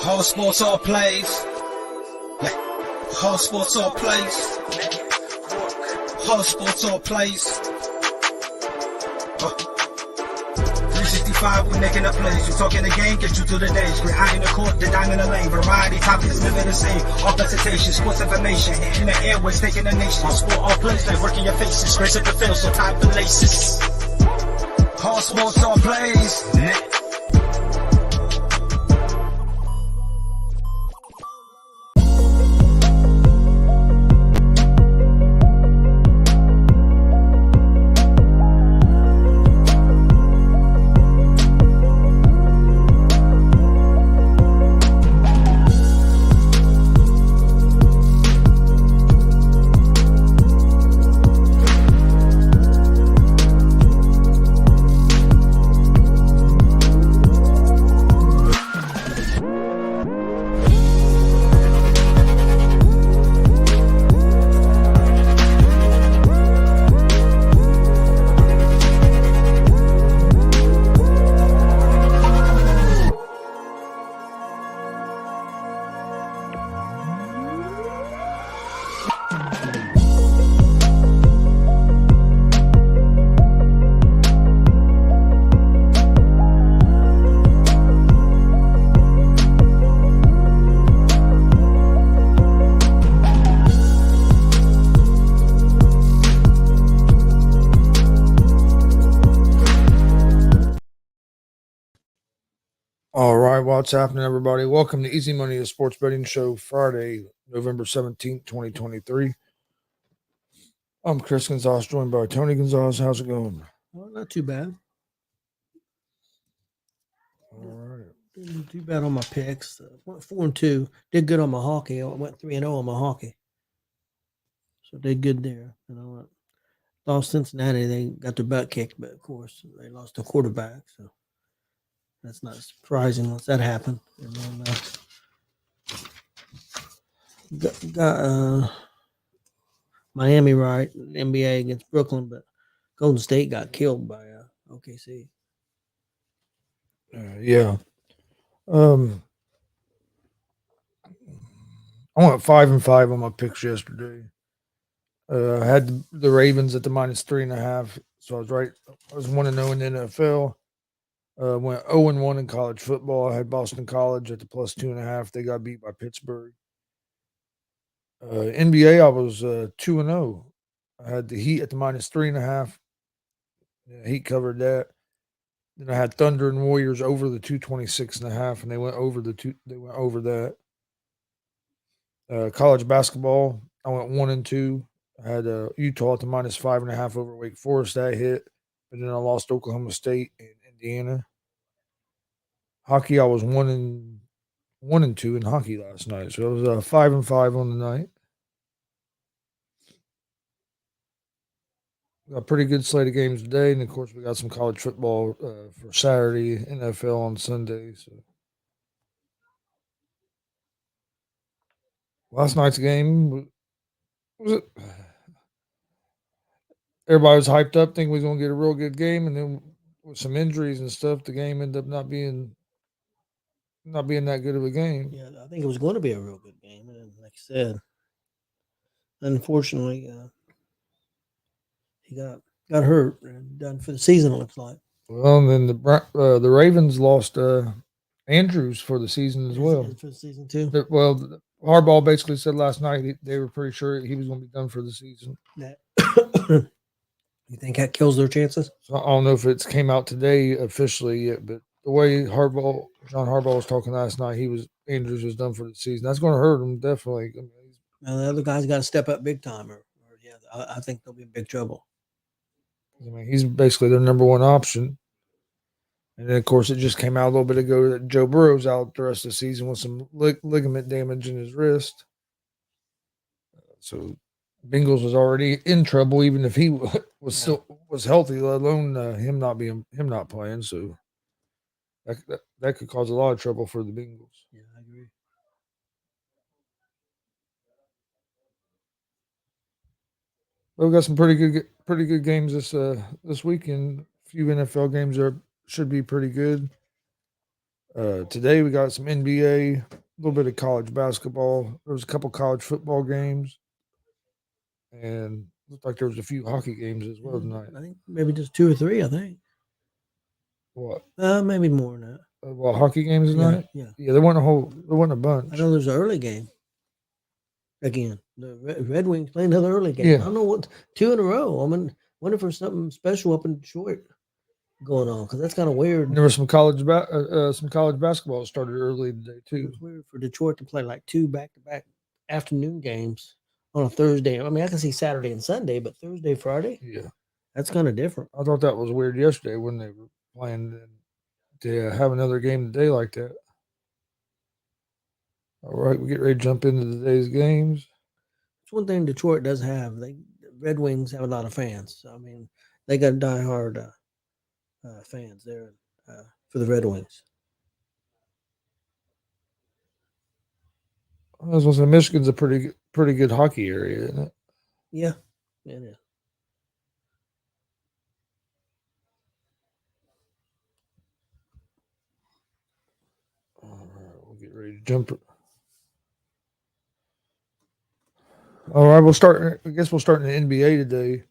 Whole sports all plays. Yeah. Whole sports all plays. Whole sports all plays. 365, we making a plays. You talking the game, get you through the days. We're high in the court, the dime in the lane. Variety topics, living the same. All presentation, sports information. Hitting the airways, taking the nation. All sport, all plays, like working your faces. Grace at the field, so tie the laces. Whole sports all plays. All right, what's happening, everybody? Welcome to Easy Money, the sports betting show, Friday, November 17th, 2023. I'm Chris Gonzalez, joined by Tony Gonzalez. How's it going? Well, not too bad. All right. Didn't do too bad on my picks. Went 4-2. Did good on my hockey. I went 3-0 on my hockey. So did good there. Lost Cincinnati. They got their butt kicked, but of course they lost a quarterback. So that's not surprising once that happened. And then got Miami right, NBA against Brooklyn, but Golden State got killed by OKC. Yeah. I went 5-5 on my picks yesterday. I had the Ravens at the -3.5, so I was right. I was 1-0 in the NFL. Went 0-1 in college football. I had Boston College at the +2.5. They got beat by Pittsburgh. NBA, I was 2-0. I had the Heat at the -3.5. Yeah, Heat covered that. Then I had Thunder and Warriors over the 226.5, and they went over They went over that. College basketball, I went 1-2. I had Utah at the -5.5 over Wake Forest. That hit, but then I lost Oklahoma State and Indiana. Hockey, I was 1-2 in hockey last night, so it was 5-5 on the night. Got a pretty good slate of games today, and of course, we got some college football for Saturday, NFL on Sunday. So last night's game was it? Everybody was hyped up, thinking we was going to get a real good game, and then with some injuries and stuff, the game ended up not being that good of a game. Yeah, I think it was going to be a real good game, and like I said, unfortunately, he got hurt and done for the season. It looks like. Well, and then the Ravens lost Andrews for the season as well. For the season too. Harbaugh basically said last night they were pretty sure he was going to be done for the season. You think that kills their chances? So I don't know if it came out today officially yet, but the way John Harbaugh was talking last night, Andrews was done for the season. That's going to hurt him definitely. I mean, now the other guys got to step up big time, I think they'll be in big trouble. I mean, he's basically their number one option. And then, of course, it just came out a little bit ago that Joe Burrow's out the rest of the season with some ligament damage in his wrist. So Bengals was already in trouble, even if he was healthy, let alone him not playing. So that could cause a lot of trouble for the Bengals. Yeah, I agree. But we got some pretty good games this weekend. A few NFL games should be pretty good. Today we got some NBA, a little bit of college basketball. There was a couple college football games, and looked like there was a few hockey games as well tonight. I think maybe just 2 or 3. I think. What? Maybe more than that. Hockey games tonight? Yeah. Yeah, there wasn't a bunch. I know there's an early game. Again, the Red Wings playing another early game. Yeah. I don't know what 2 in a row. I mean, wonder if there's something special up in Detroit going on because that's kind of weird. And there was some college basketball that started early today too. It's weird for Detroit to play like 2 back-to-back afternoon games on a Thursday. I mean, I can see Saturday and Sunday, but Thursday, Friday, Yeah, that's kind of different. I thought that was weird yesterday when they were playing to have another game today like that. All right, we get ready to jump into today's games. It's one thing Detroit does have. The Red Wings have a lot of fans. I mean, they got diehard fans there for the Red Wings. I was going to say Michigan's a pretty good hockey area, isn't it? Yeah, it is. All right, we'll get ready to jump. All right, we'll start. I guess we'll start in the NBA today.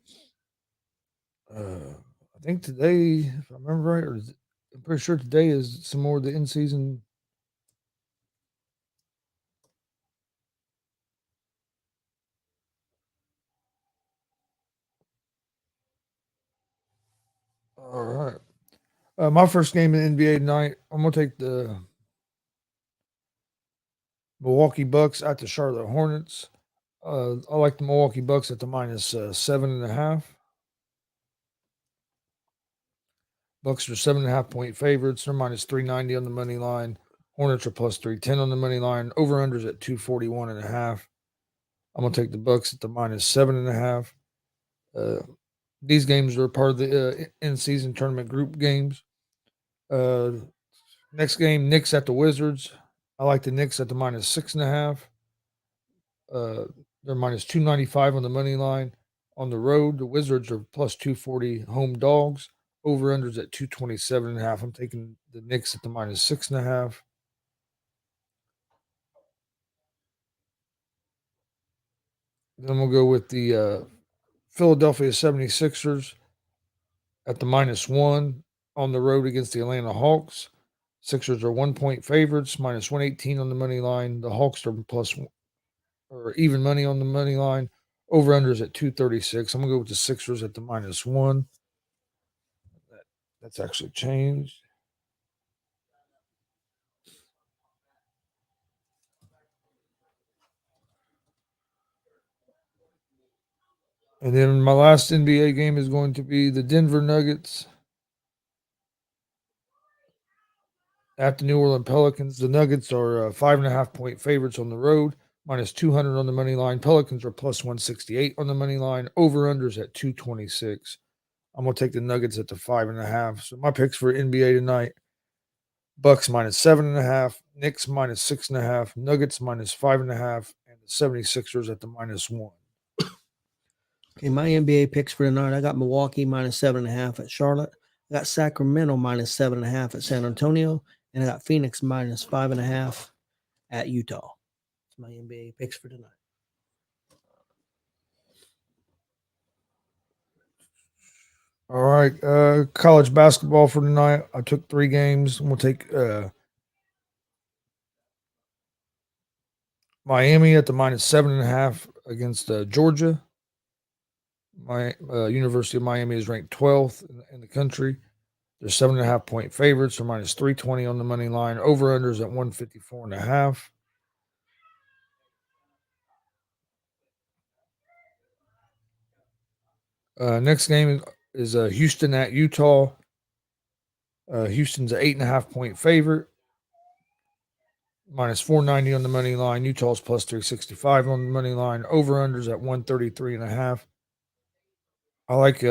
I think today, if I remember right, I'm pretty sure today is some more of the in-season. All right. My first game in the NBA tonight, I'm going to take the Milwaukee Bucks at the Charlotte Hornets. I like the Milwaukee Bucks at the minus 7.5. Bucks are 7.5 point favorites. They're minus 390 on the money line. Hornets are plus 310 on the money line. Over unders at 241.5. I'm gonna take the Bucks at the minus 7.5. These games are part of the in-season tournament group games. Next game, Knicks at the Wizards. I like the Knicks at the minus 6.5. They're minus 295 on the money line. On the road, the Wizards are plus 240 home dogs. Over unders at 227.5. I'm taking the Knicks at the minus 6.5. Then we'll go with the Philadelphia 76ers at the minus 1 on the road against the Atlanta Hawks. Sixers are 1 point favorites, minus 118 on the money line. The Hawks are plus or even money on the money line. Over unders at 236. I'm gonna go with the Sixers at the minus 1. That's actually changed. And then my last NBA game is going to be the Denver Nuggets at the New Orleans Pelicans. The Nuggets are 5.5 point favorites on the road, minus 200 on the money line. Pelicans are plus 168 on the money line. Over unders at 226. I'm gonna take the Nuggets at the 5.5. So my picks for NBA tonight: Bucks minus 7.5, Knicks minus 6.5, Nuggets minus 5.5, and the 76ers at the minus 1. Okay, my NBA picks for tonight. I got Milwaukee minus 7.5 at Charlotte. I got Sacramento minus 7.5 at San Antonio, and I got Phoenix minus 5.5 at Utah. That's my NBA picks for tonight. All right, college basketball for tonight. I took 3 games. We'll take Miami at the minus 7.5 against Georgia. My University of Miami is ranked 12th in the country. They're 7.5 point favorites. They're minus 320 on the money line. Over unders at 154.5. Next game is Houston at Utah. Houston's an 8.5 point favorite. Minus 490 on the money line. Utah's plus 365 on the money line. Over unders at 133.5. I like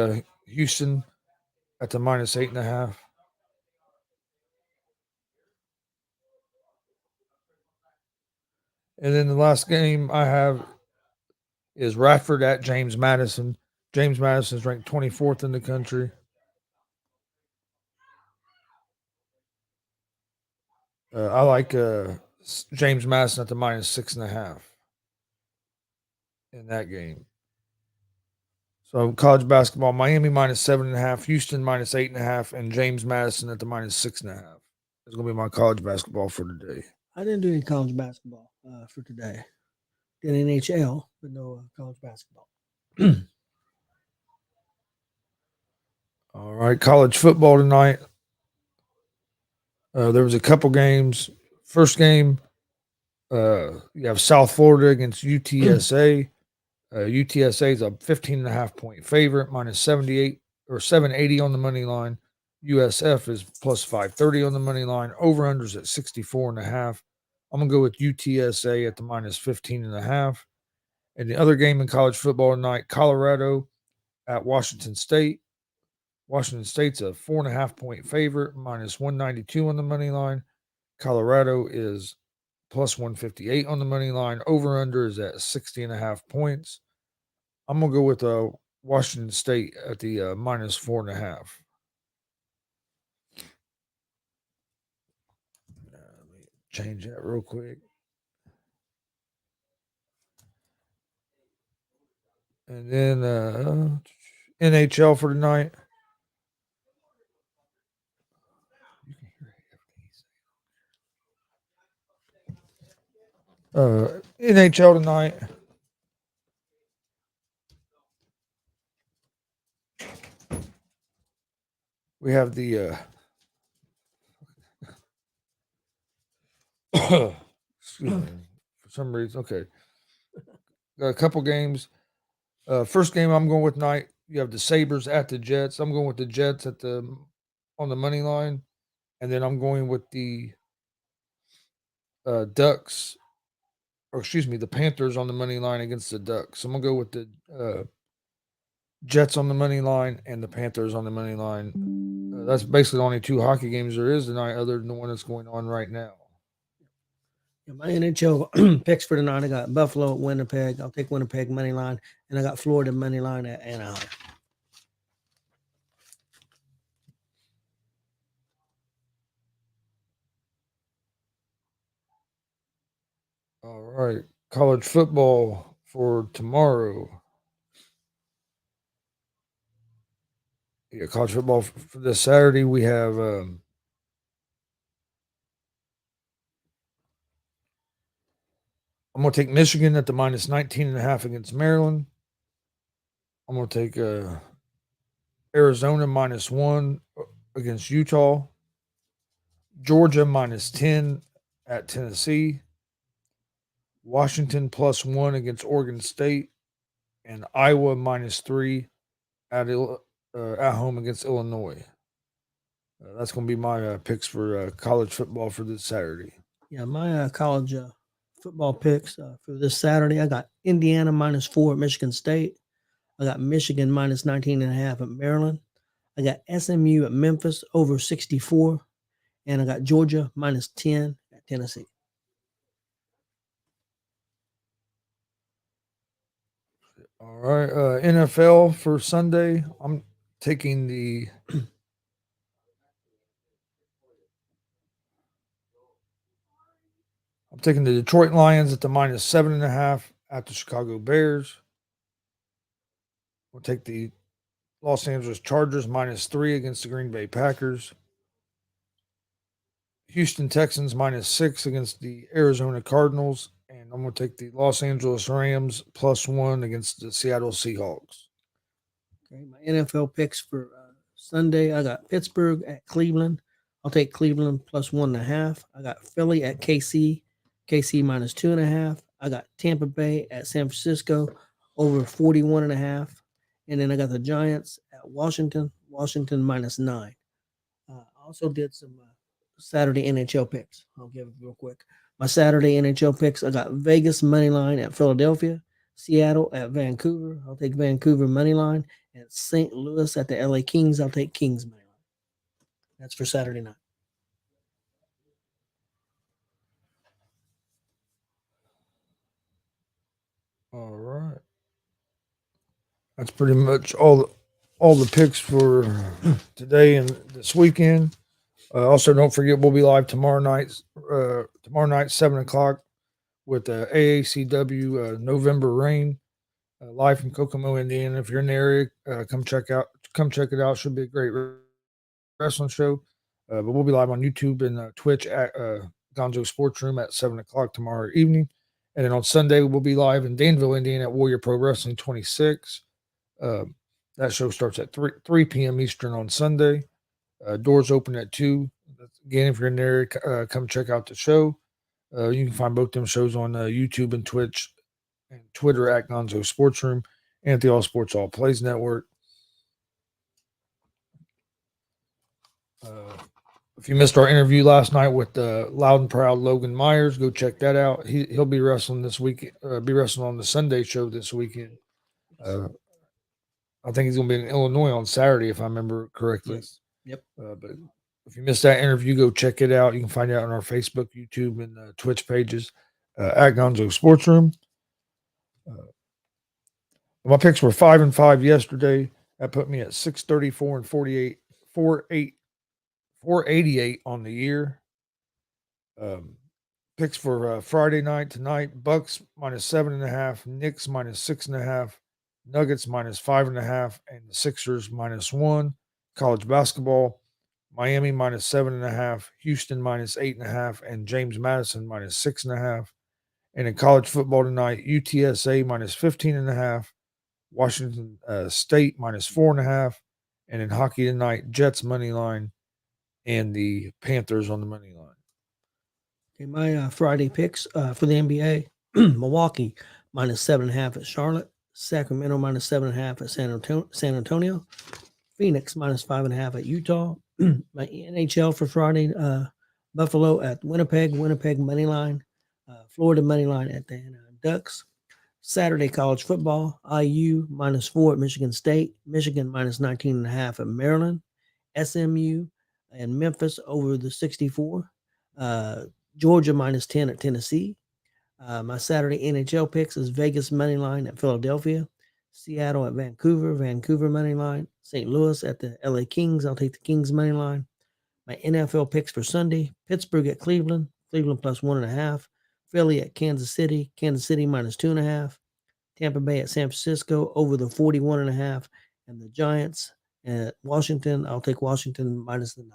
Houston at the minus 8.5. And then the last game I have is Radford at James Madison. James Madison is ranked 24th in the country. I like James Madison at the -6.5 in that game. So college basketball, Miami -7.5, Houston -8.5, and James Madison at the -6.5. It's gonna be my college basketball for today. I didn't do any college basketball for today. Did NHL, but no college basketball. All right, college football tonight. There was a couple games. First game, you have South Florida against UTSA. UTSA is a 15.5 point favorite, -78 or 780 on the money line. USF is plus 530 on the money line. Over unders at 64.5. I'm gonna go with UTSA at the -15.5. And the other game in college football tonight, Colorado at Washington State. Washington State's a 4.5 point favorite, -192 on the money line. Colorado is plus 158 on the money line. Over under is at 60.5 points. I'm gonna go with Washington State at the -4.5. Let me change that real quick. And then NHL for tonight. NHL tonight. We have the excuse me, for some reason. Okay. Got a couple games. First game I'm going with tonight. You have the Sabres at the Jets. I'm going with the Jets on the money line. And then I'm going with the Ducks, or excuse me, the Panthers on the money line against the Ducks. I'm gonna go with the Jets on the money line and the Panthers on the money line. That's basically the only two hockey games there is tonight, other than the one that's going on right now. Yeah, my NHL picks for tonight, I got Buffalo at Winnipeg. I'll take Winnipeg money line, and I got Florida money line at Anaheim. All right, college football for tomorrow. Yeah, college football for this Saturday. We have I'm going to take Michigan at the -19.5 against Maryland. I'm going to take Arizona -1 against Utah. Georgia -10 at Tennessee. Washington +1 against Oregon State. And Iowa -3 at home against Illinois. That's going to be my picks for college football for this Saturday. Yeah, my college football picks for this Saturday, I got Indiana -4 at Michigan State. I got Michigan -19.5 at Maryland. I got SMU at Memphis over 64. And I got Georgia -10 at Tennessee. All right, NFL for Sunday. I'm taking the Detroit Lions at the -7.5 at the Chicago Bears. We'll take the Los Angeles Chargers -3 against the Green Bay Packers. Houston Texans -6 against the Arizona Cardinals. And I'm going to take the Los Angeles Rams +1 against the Seattle Seahawks. Okay, my NFL picks for Sunday, I got Pittsburgh at Cleveland. I'll take Cleveland +1.5. I got Philly at KC. KC -2.5. I got Tampa Bay at San Francisco over 41.5. And then I got the Giants at Washington. Washington -9. I also did some Saturday NHL picks. I'll give it real quick. My Saturday NHL picks, I got Vegas money line at Philadelphia, Seattle at Vancouver. I'll take Vancouver money line, and St. Louis at the LA Kings. I'll take Kings money line. That's for Saturday night. All right. That's pretty much all the picks for today and this weekend. Also, don't forget we'll be live tomorrow night, 7:00 with AACW November Rain, live from Kokomo, Indiana. If you're in the area, come check it out. Should be a great wrestling show. But we'll be live on YouTube and Twitch at Gonzo Sports Room at 7:00 tomorrow evening. And then on Sunday, we'll be live in Danville, Indiana at Warrior Pro Wrestling 26. That show starts at 3 p.m. Eastern on Sunday. Doors open at 2. Again, if you're in there, come check out the show. You can find both them shows on YouTube and Twitch and Twitter at Gonzo Sports Room and at the All Sports All Plays Network. If you missed our interview last night with Loud and Proud Logan Myers, go check that out. He'll be wrestling this week. Be wrestling on the Sunday show this weekend. I think he's going to be in Illinois on Saturday, if I remember correctly. Yes. Yep. But if you missed that interview, go check it out. You can find it out on our Facebook, YouTube, and Twitch pages at Gonzo Sports Room. My picks were 5-5 yesterday. That put me at 634 and 488 on the year. Picks for Friday night tonight: Bucks -7.5, Knicks -6.5, Nuggets -5.5, and the Sixers -1. College basketball: Miami -7.5, Houston -8.5, and James Madison -6.5. And in college football tonight, UTSA -15.5, Washington State -4.5, and in hockey tonight, Jets money line and the Panthers on the money line. Okay, my Friday picks for the NBA: Milwaukee -7.5 at Charlotte, Sacramento -7.5 at San Antonio, Phoenix -5.5 at Utah. My NHL for Friday: Buffalo at Winnipeg money line, Florida money line at the Anaheim Ducks. Saturday college football: IU -4 at Michigan State, Michigan -19.5 at Maryland, SMU and Memphis over the 64. Georgia -10 at Tennessee. My Saturday NHL picks is Vegas money line at Philadelphia, Seattle at Vancouver money line, St. Louis at the LA Kings. I'll take the Kings money line. My NFL picks for Sunday: Pittsburgh at Cleveland +1.5, Philly at Kansas City -2.5, Tampa Bay at San Francisco over the 41.5, and the Giants at Washington. I'll take Washington -9.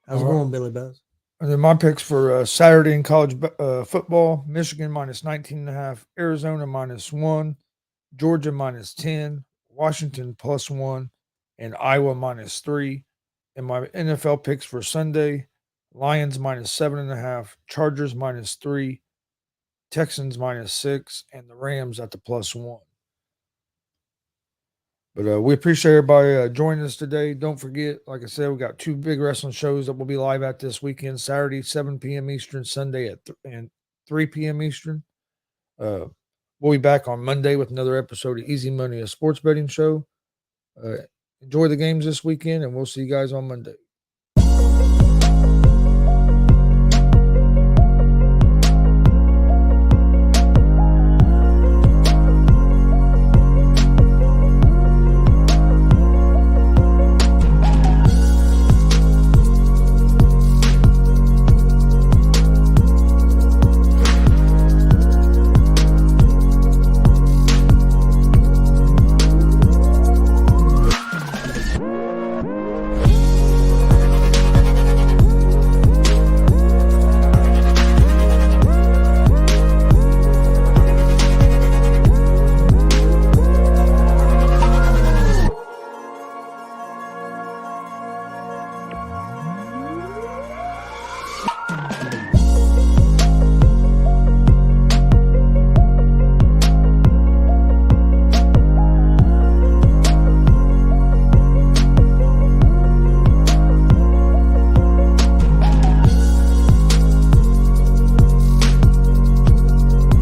How's it going, Billy Buzz? And then my picks for Saturday in college football: Michigan -19.5, Arizona -1, Georgia -10, Washington +1, and Iowa -3. And my NFL picks for Sunday: Lions -7.5, Chargers -3, Texans -6, and the Rams at the +1. But we appreciate everybody joining us today. Don't forget, like I said, we got 2 big wrestling shows that we'll be live at this weekend: Saturday 7 p.m. Eastern, Sunday at 3 p.m. Eastern. We'll be back on Monday with another episode of Easy Money, a sports betting show. Enjoy the games this weekend, and we'll see you guys on Monday.